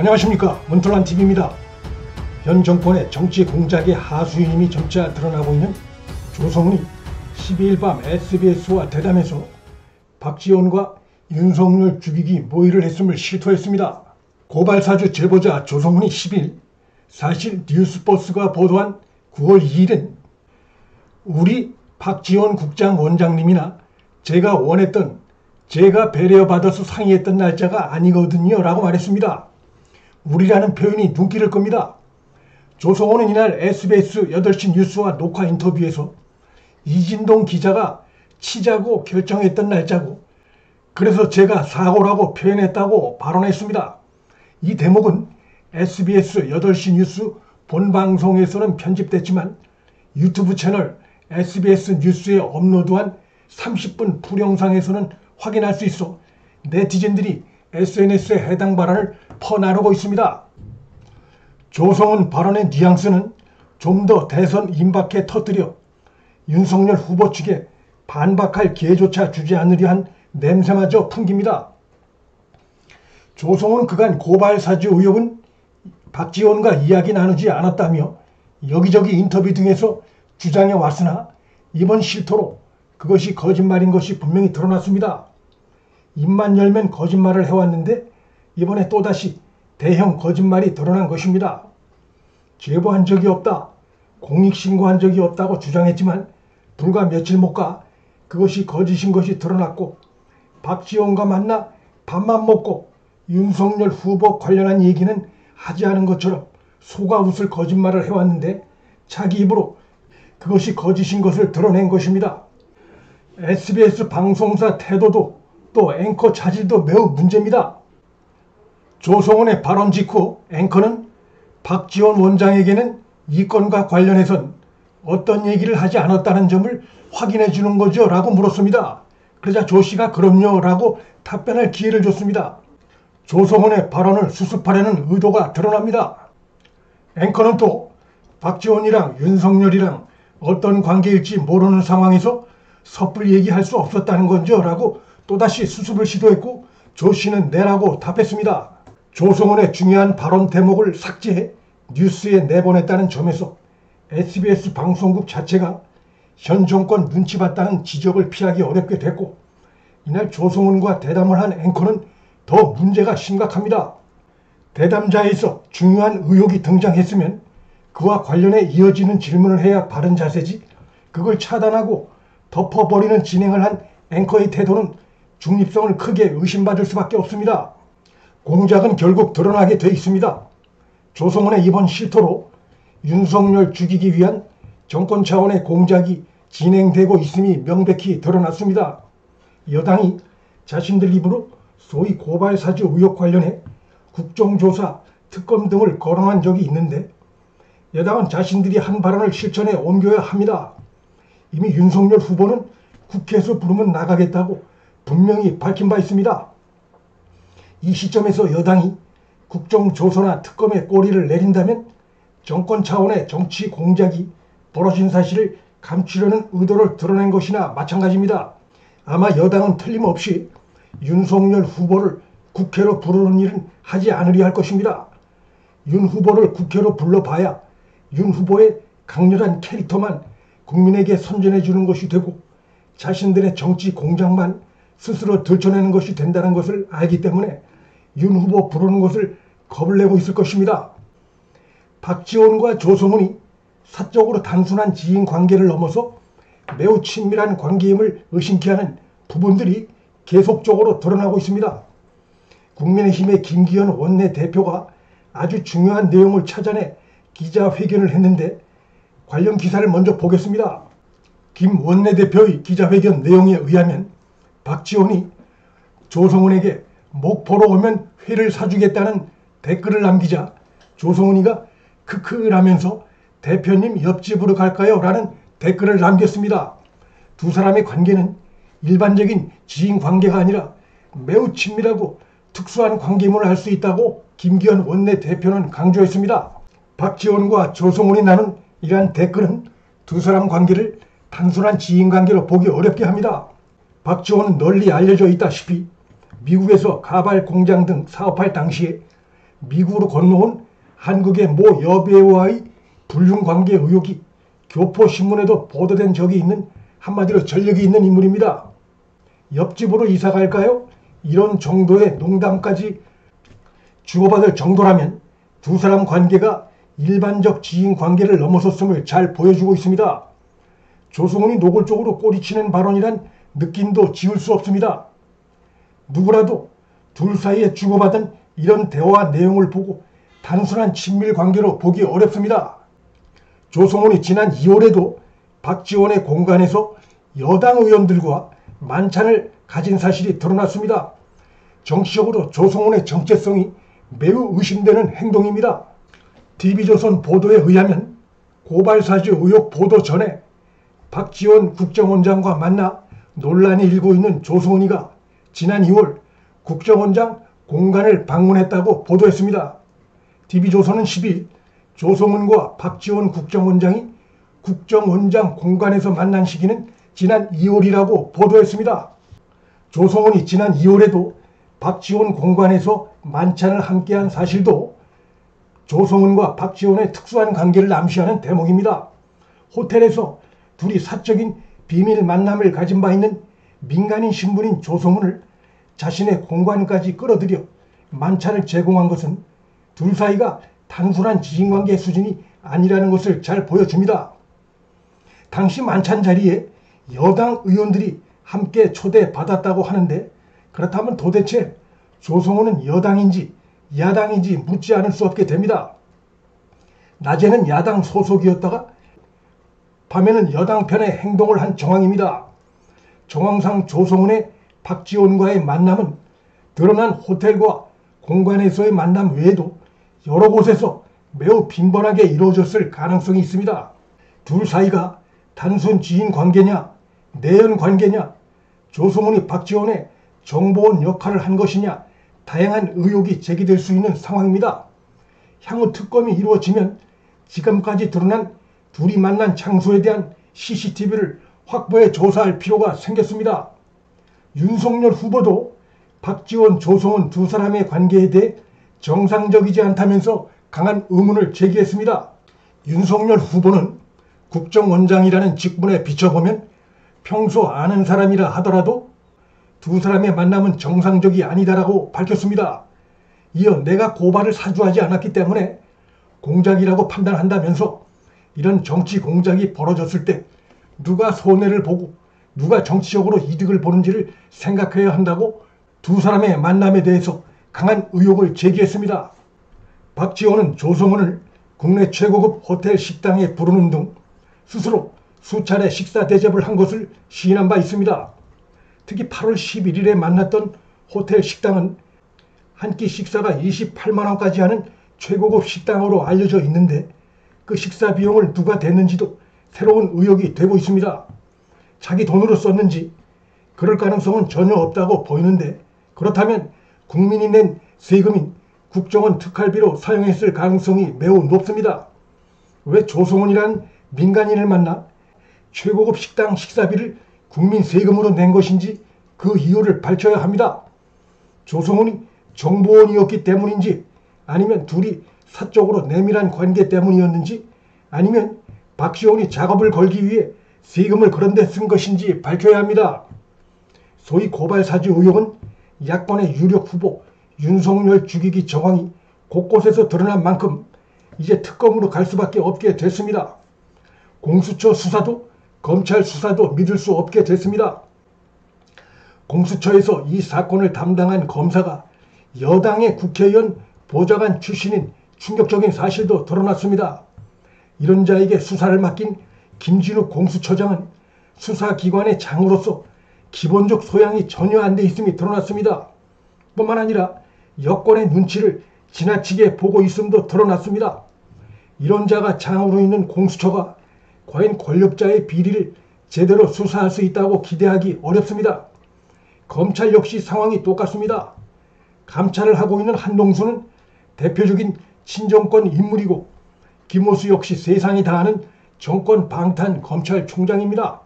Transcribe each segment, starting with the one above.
안녕하십니까, 문틀란TV입니다. 현 정권의 정치 공작의 하수인임이 점차 드러나고 있는 조성은이 12일 밤 SBS와 대담에서 박지원과 윤석열 죽이기 모의를 했음을 실토했습니다. 고발사주 제보자 조성은이 10일 사실 뉴스버스가 보도한 9월 2일엔 우리 박지원 국장 원장님이나 제가 원했던, 제가 배려받아서 상의했던 날짜가 아니거든요 라고 말했습니다. 우리라는 표현이 눈길을 겁니다. 조성은은 이날 SBS 8시 뉴스와 녹화 인터뷰에서 이진동 기자가 치자고 결정했던 날짜고, 그래서 제가 사고라고 표현했다고 발언했습니다. 이 대목은 SBS 8시 뉴스 본방송에서는 편집됐지만 유튜브 채널 SBS 뉴스에 업로드한 30분 풀영상에서는 확인할 수 있어 네티즌들이 SNS에 해당 발언을 퍼나르고 있습니다. 조성은 발언의 뉘앙스는 좀 더 대선 임박해 터뜨려 윤석열 후보 측에 반박할 기회조차 주지 않으려 한 냄새마저 풍깁니다. 조성은 그간 고발사주 의혹은 박지원과 이야기 나누지 않았다며 여기저기 인터뷰 등에서 주장해 왔으나 이번 실토로 그것이 거짓말인 것이 분명히 드러났습니다. 입만 열면 거짓말을 해왔는데 이번에 또다시 대형 거짓말이 드러난 것입니다. 제보한 적이 없다, 공익신고한 적이 없다고 주장했지만 불과 며칠 못 가 그것이 거짓인 것이 드러났고, 박지원과 만나 밥만 먹고 윤석열 후보 관련한 얘기는 하지 않은 것처럼 속아웃을 거짓말을 해왔는데 자기 입으로 그것이 거짓인 것을 드러낸 것입니다. SBS 방송사 태도도 또 앵커 자질도 매우 문제입니다. 조성은의 발언 직후 앵커는 박지원 원장에게는 이 건과 관련해선 어떤 얘기를 하지 않았다는 점을 확인해 주는 거죠 라고 물었습니다. 그러자 조 씨가 그럼요 라고 답변할 기회를 줬습니다. 조성은의 발언을 수습하려는 의도가 드러납니다. 앵커는 또 박지원이랑 윤석열이랑 어떤 관계일지 모르는 상황에서 섣불리 얘기할 수 없었다는 건죠 라고 또다시 수습을 시도했고, 조 씨는 네라고 답했습니다. 조성은의 중요한 발언 대목을 삭제해 뉴스에 내보냈다는 점에서 SBS 방송국 자체가 현 정권 눈치 봤다는 지적을 피하기 어렵게 됐고, 이날 조성은과 대담을 한 앵커는 더 문제가 심각합니다. 대담자에서 중요한 의혹이 등장했으면 그와 관련해 이어지는 질문을 해야 바른 자세지, 그걸 차단하고 덮어버리는 진행을 한 앵커의 태도는 중립성을 크게 의심받을 수밖에 없습니다. 공작은 결국 드러나게 돼 있습니다. 조성은의 이번 실토로 윤석열 죽이기 위한 정권 차원의 공작이 진행되고 있음이 명백히 드러났습니다. 여당이 자신들 입으로 소위 고발사주 의혹 관련해 국정조사, 특검 등을 거론한 적이 있는데 여당은 자신들이 한 발언을 실천에 옮겨야 합니다. 이미 윤석열 후보는 국회에서 부르면 나가겠다고 분명히 밝힌 바 있습니다. 이 시점에서 여당이 국정조사나 특검에 꼬리를 내린다면 정권 차원의 정치 공작이 벌어진 사실을 감추려는 의도를 드러낸 것이나 마찬가지입니다. 아마 여당은 틀림없이 윤석열 후보를 국회로 부르는 일은 하지 않으려 할 것입니다. 윤 후보를 국회로 불러봐야 윤 후보의 강렬한 캐릭터만 국민에게 선전해 주는 것이 되고 자신들의 정치 공작만 스스로 들춰내는 것이 된다는 것을 알기 때문에 윤 후보 부르는 것을 겁을 내고 있을 것입니다. 박지원과 조성은이 사적으로 단순한 지인 관계를 넘어서 매우 친밀한 관계임을 의심케 하는 부분들이 계속적으로 드러나고 있습니다. 국민의힘의 김기현 원내대표가 아주 중요한 내용을 찾아내 기자회견을 했는데 관련 기사를 먼저 보겠습니다. 김 원내대표의 기자회견 내용에 의하면 박지원이 조성은에게 목포로 오면 회를 사주겠다는 댓글을 남기자 조성은이가 크크라면서 대표님 옆집으로 갈까요? 라는 댓글을 남겼습니다. 두 사람의 관계는 일반적인 지인 관계가 아니라 매우 친밀하고 특수한 관계임을 알 수 있다고 김기현 원내대표는 강조했습니다. 박지원과 조성은이 나눈 이러한 댓글은 두 사람 관계를 단순한 지인 관계로 보기 어렵게 합니다. 박지원은 널리 알려져 있다시피 미국에서 가발 공장 등 사업할 당시에 미국으로 건너온 한국의 모 여배우와의 불륜관계 의혹이 교포신문에도 보도된 적이 있는, 한마디로 전력이 있는 인물입니다. 옆집으로 이사 갈까요? 이런 정도의 농담까지 주고받을 정도라면 두 사람 관계가 일반적 지인 관계를 넘어섰음을 잘 보여주고 있습니다. 조성은이 노골적으로 꼬리치는 발언이란 느낌도 지울 수 없습니다. 누구라도 둘 사이에 주고받은 이런 대화 내용을 보고 단순한 친밀 관계로 보기 어렵습니다. 조성은이 지난 2월에도 박지원의 공간에서 여당 의원들과 만찬을 가진 사실이 드러났습니다. 정치적으로 조성은의 정체성이 매우 의심되는 행동입니다. TV조선 보도에 의하면 고발사주 의혹 보도 전에 박지원 국정원장과 만나 논란이 일고 있는 조성은이가 지난 2월 국정원장 공간을 방문했다고 보도했습니다. TV조선은 10일 조성은과 박지원 국정원장이 국정원장 공간에서 만난 시기는 지난 2월이라고 보도했습니다. 조성은이 지난 2월에도 박지원 공간에서 만찬을 함께한 사실도 조성은과 박지원의 특수한 관계를 암시하는 대목입니다. 호텔에서 둘이 사적인 비밀 만남을 가진 바 있는 민간인 신분인 조성은을 자신의 공간까지 끌어들여 만찬을 제공한 것은 둘 사이가 단순한 지인관계 수준이 아니라는 것을 잘 보여줍니다. 당시 만찬 자리에 여당 의원들이 함께 초대받았다고 하는데, 그렇다면 도대체 조성은은 여당인지 야당인지 묻지 않을 수 없게 됩니다. 낮에는 야당 소속이었다가 밤에는 여당 편의 행동을 한 정황입니다. 정황상 조성은의 박지원과의 만남은 드러난 호텔과 공간에서의 만남 외에도 여러 곳에서 매우 빈번하게 이루어졌을 가능성이 있습니다. 둘 사이가 단순 지인 관계냐, 내연 관계냐, 조성은이 박지원의 정보원 역할을 한 것이냐, 다양한 의혹이 제기될 수 있는 상황입니다. 향후 특검이 이루어지면 지금까지 드러난 둘이 만난 장소에 대한 CCTV를 확보해 조사할 필요가 생겼습니다. 윤석열 후보도 박지원, 조성은 두 사람의 관계에 대해 정상적이지 않다면서 강한 의문을 제기했습니다. 윤석열 후보는 국정원장이라는 직분에 비춰보면 평소 아는 사람이라 하더라도 두 사람의 만남은 정상적이 아니다라고 밝혔습니다. 이어 내가 고발을 사주하지 않았기 때문에 공작이라고 판단한다면서 이런 정치 공작이 벌어졌을 때 누가 손해를 보고 누가 정치적으로 이득을 보는지를 생각해야 한다고 두 사람의 만남에 대해서 강한 의혹을 제기했습니다. 박지원은 조성은을 국내 최고급 호텔 식당에 부르는 등 스스로 수차례 식사 대접을 한 것을 시인한 바 있습니다. 특히 8월 11일에 만났던 호텔 식당은 한 끼 식사가 28만 원까지 하는 최고급 식당으로 알려져 있는데 그 식사 비용을 누가 댔는지도 새로운 의혹이 되고 있습니다. 자기 돈으로 썼는지 그럴 가능성은 전혀 없다고 보이는데, 그렇다면 국민이 낸 세금인 국정원 특활비로 사용했을 가능성이 매우 높습니다. 왜 조성은이라는 민간인을 만나 최고급 식당 식사비를 국민 세금으로 낸 것인지 그 이유를 밝혀야 합니다. 조성은이 정보원이었기 때문인지, 아니면 둘이 사적으로 내밀한 관계 때문이었는지, 아니면 박지원이 작업을 걸기 위해 세금을 그런 데 쓴 것인지 밝혀야 합니다. 소위 고발사주 의혹은 야권의 유력 후보 윤석열 죽이기 정황이 곳곳에서 드러난 만큼 이제 특검으로 갈 수밖에 없게 됐습니다. 공수처 수사도 검찰 수사도 믿을 수 없게 됐습니다. 공수처에서 이 사건을 담당한 검사가 여당의 국회의원 보좌관 출신인 충격적인 사실도 드러났습니다. 이런 자에게 수사를 맡긴 김진욱 공수처장은 수사기관의 장으로서 기본적 소양이 전혀 안 돼 있음이 드러났습니다. 뿐만 아니라 여권의 눈치를 지나치게 보고 있음도 드러났습니다. 이런 자가 장으로 있는 공수처가 과연 권력자의 비리를 제대로 수사할 수 있다고 기대하기 어렵습니다. 검찰 역시 상황이 똑같습니다. 감찰을 하고 있는 한동수는 대표적인 친정권 인물이고, 김호수 역시 세상이 다 아는 정권 방탄 검찰총장입니다.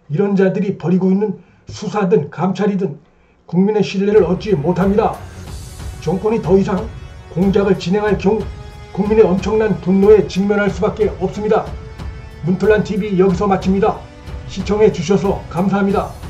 이런 자들이 벌이고 있는 수사든 감찰이든 국민의 신뢰를 얻지 못합니다. 정권이 더 이상 공작을 진행할 경우 국민의 엄청난 분노에 직면할 수밖에 없습니다. 문틀란TV 여기서 마칩니다. 시청해 주셔서 감사합니다.